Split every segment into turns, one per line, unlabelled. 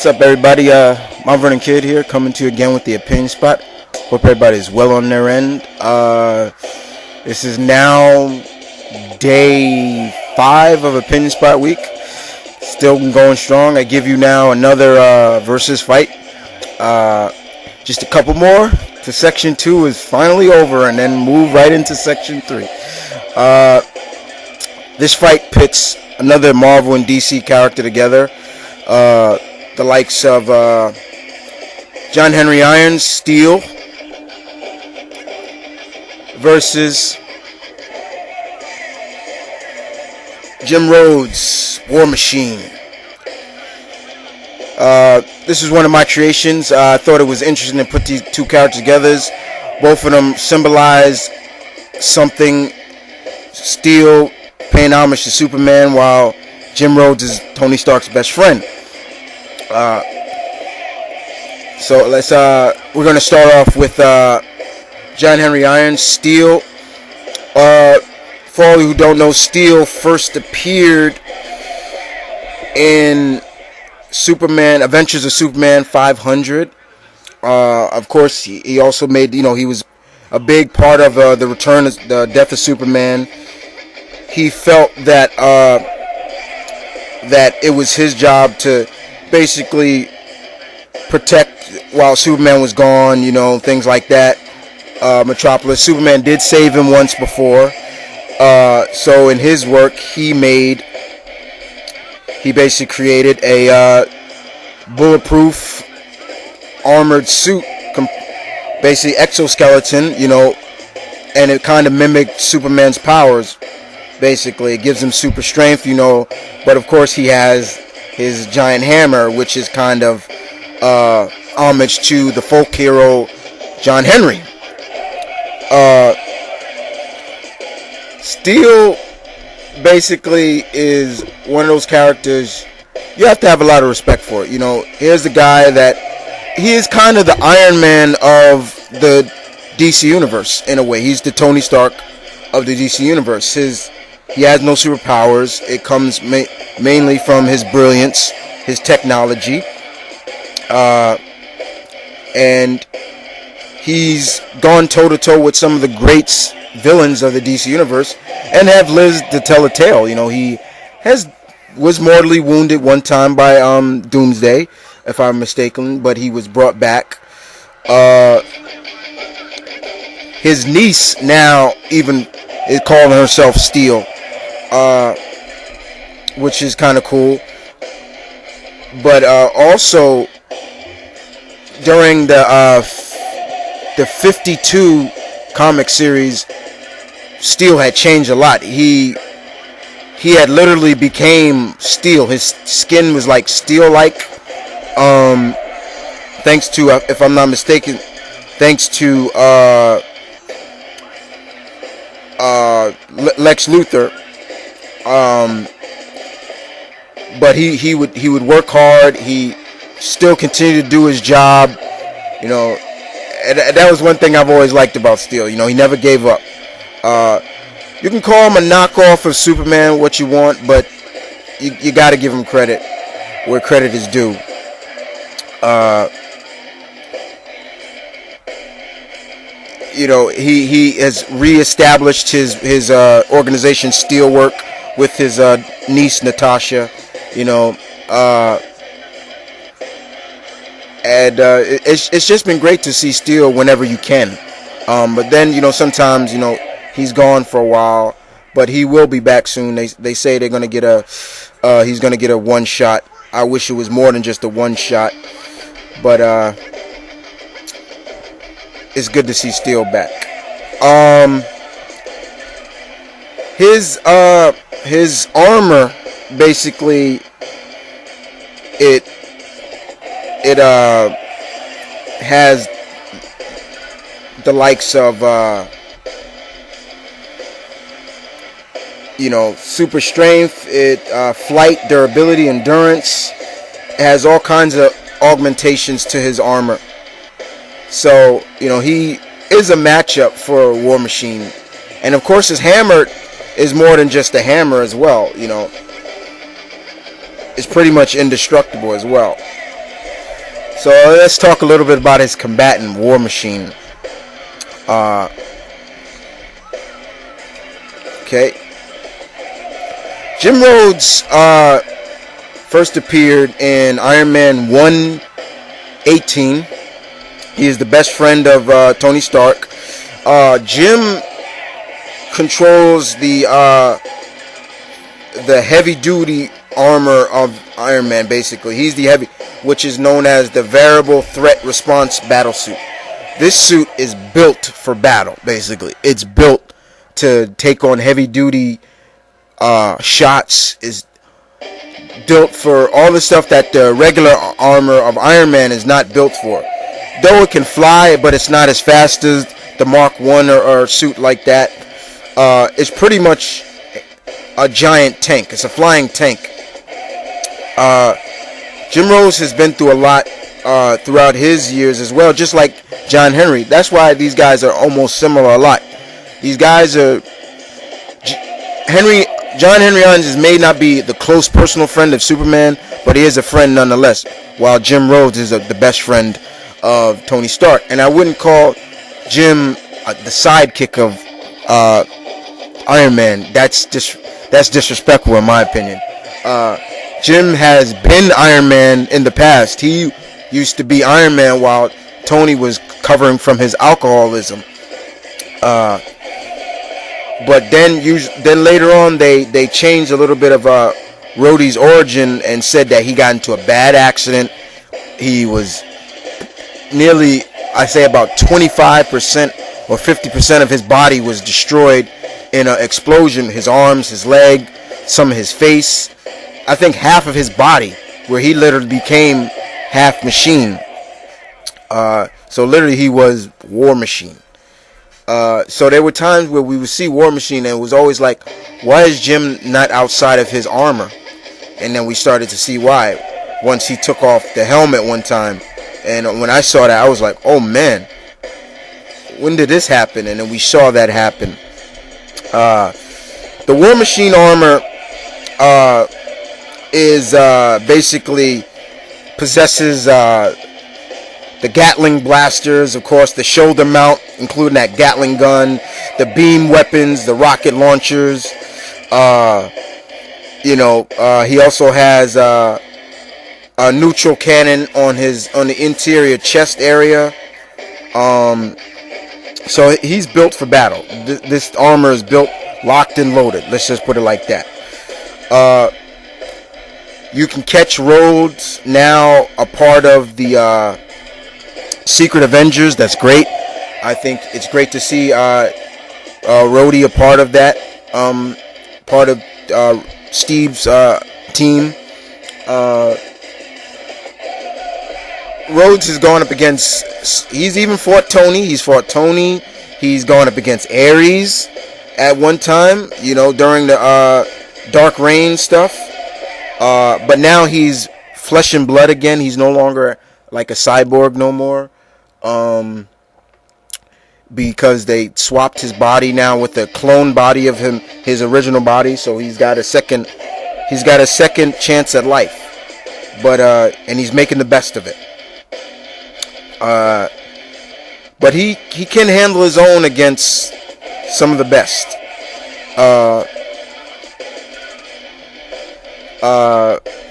What's up, everybody? Mount Vernon Kid here, coming to you again with the Opinion Spot. Hope everybody's well on their end. This is now day 5 of Opinion Spot week. Still going strong. I give you now another versus fight. Just a couple more to Section 2 is finally over, and then move right into Section 3. This fight pits another Marvel and DC character together. The likes of John Henry Irons, Steel, versus Jim Rhodes, War Machine. This is one of my creations. I thought it was interesting to put these two characters together. Both of them symbolize something. Steel paying homage to Superman, while Jim Rhodes is Tony Stark's best friend. So let's we're gonna start off with John Henry Irons, Steel. For all who don't know, Steel first appeared in Superman Adventures of Superman 500. Of course, he also made, he was a big part of the return of the Death of Superman. He felt that that it was his job to basically protect while Superman was gone, things like that. Metropolis. Superman did save him once before. So in his work, he basically created a bulletproof armored suit, basically exoskeleton, and it kind of mimicked Superman's powers. Basically, it gives him super strength, but of course he has his giant hammer, which is kind of homage to the folk hero John Henry. Steel basically is one of those characters you have to have a lot of respect for. Here's the guy that he is kind of the Iron Man of the DC universe in a way. He's the Tony Stark of the DC universe. He has no superpowers. It comes mainly from his brilliance, his technology, and he's gone toe-to-toe with some of the great villains of the DC universe and have lived to tell a tale. He was mortally wounded one time by Doomsday, if I'm mistaken, but he was brought back. His niece now even is calling herself Steel, which is kind of cool. But also during the 52 comic series, Steel had changed a lot. He had literally became steel. His skin was like steel-like. Thanks to, if I'm not mistaken, thanks to Lex Luthor. But he would work hard. He still continued to do his job. And that was one thing I've always liked about Steel. He never gave up. You can call him a knockoff of Superman, what you want, but you got to give him credit where credit is due. He has reestablished his organization Steelwork with his niece Natasha. And it's just been great to see Steel whenever you can. But then sometimes he's gone for a while, but he will be back soon. They say they're gonna get he's gonna get a one shot. I wish it was more than just a one shot, but it's good to see Steel back. His armor basically it has the likes of super strength, flight, durability, endurance. It has all kinds of augmentations to his armor. So he is a matchup for War Machine, and of course his hammer is more than just a hammer as well. It's pretty much indestructible as well. So let's talk a little bit about his combatant, War Machine. Uh, okay. Jim Rhodes first appeared in Iron Man 1:18. He is the best friend of Tony Stark. Jim controls the heavy-duty armor of Iron Man. Basically, he's the heavy, which is known as the Variable Threat Response Battle Suit. This suit is built for battle. Basically, it's built to take on heavy-duty shots. Is built for all the stuff that the regular armor of Iron Man is not built for. Though it can fly, but it's not as fast as the Mark 1 or suit like that. It's pretty much a giant tank. It's a flying tank. Jim Rhodes has been through a lot throughout his years as well, just like John Henry. That's why these guys are almost similar a lot. These guys are... John Henry Irons may not be the close personal friend of Superman, but he is a friend nonetheless, while Jim Rhodes is the best friend of Tony Stark. And I wouldn't call Jim the sidekick of Iron Man. That's disrespectful in my opinion. Jim has been Iron Man in the past. He used to be Iron Man while Tony was covering from his alcoholism. But then later on they changed a little bit of Rhodey's origin and said that he got into a bad accident. He was nearly, I say about 25% or 50% of his body was destroyed in an explosion. His arms, his leg, some of his face. I think half of his body, where he literally became half machine. So literally he was War Machine. So there were times where we would see War Machine and it was always like, why is Jim not outside of his armor? And then we started to see why once he took off the helmet one time. And when I saw that, I was like, oh man, when did this happen? And then we saw that happen. The War Machine armor is basically possesses the Gatling blasters, of course, the shoulder mount, including that Gatling gun, the beam weapons, the rocket launchers. He also has a neutral cannon on the interior chest area. So he's built for battle. This armor is built, locked and loaded. Let's just put it like that. You can catch Rhodes now a part of the Secret Avengers. That's great. I think it's great to see Rhodey a part of that. Part of Steve's team. Rhodes has gone up against... He's even fought Tony. He's fought Tony. He's gone up against Ares at one time, during the Dark Reign stuff. But now he's flesh and blood again. He's no longer like a cyborg no more. Because they swapped his body now with the clone body of his original body. So he's got a second chance at life. But and he's making the best of it. But he can handle his own against some of the best.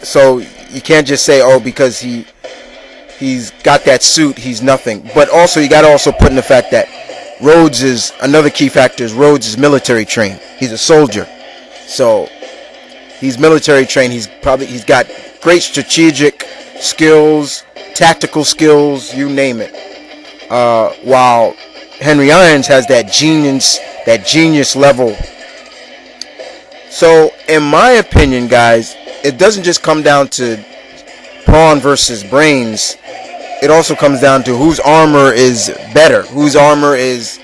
So you can't just say, oh, because he's got that suit, he's nothing. But also you got to also put in the fact that Rhodes is another key factor. Rhodes is military trained. He's a soldier, so he's military trained. He's got great strategic skills, tactical skills, you name it. While Henry Irons has that genius level. So, in my opinion, guys, it doesn't just come down to brawn versus brains. It also comes down to whose armor is better, whose armor is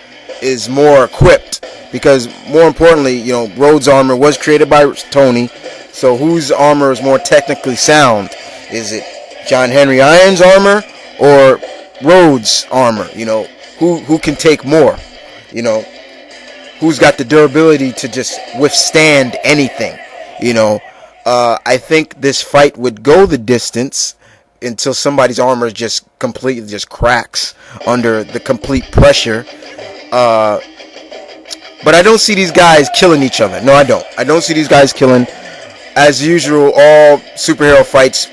more equipped. Because more importantly, Rhodes' armor was created by Tony. So whose armor is more technically sound? Is it John Henry Irons' armor or Rhodes' armor? Who can take more? Who's got the durability to just withstand anything? I think this fight would go the distance until somebody's armor just completely just cracks under the complete pressure. But I don't see these guys killing each other. No, I don't. I don't see these guys killing. As usual, all superhero fights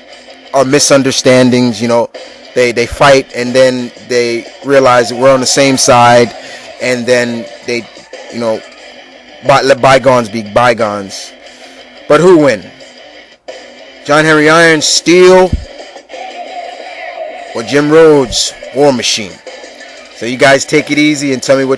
are misunderstandings. They fight and then they realize that we're on the same side, and then they, let bygones be bygones. But who win? John Henry Iron, Steel, or Jim Rhodes, War Machine? So you guys take it easy and tell me what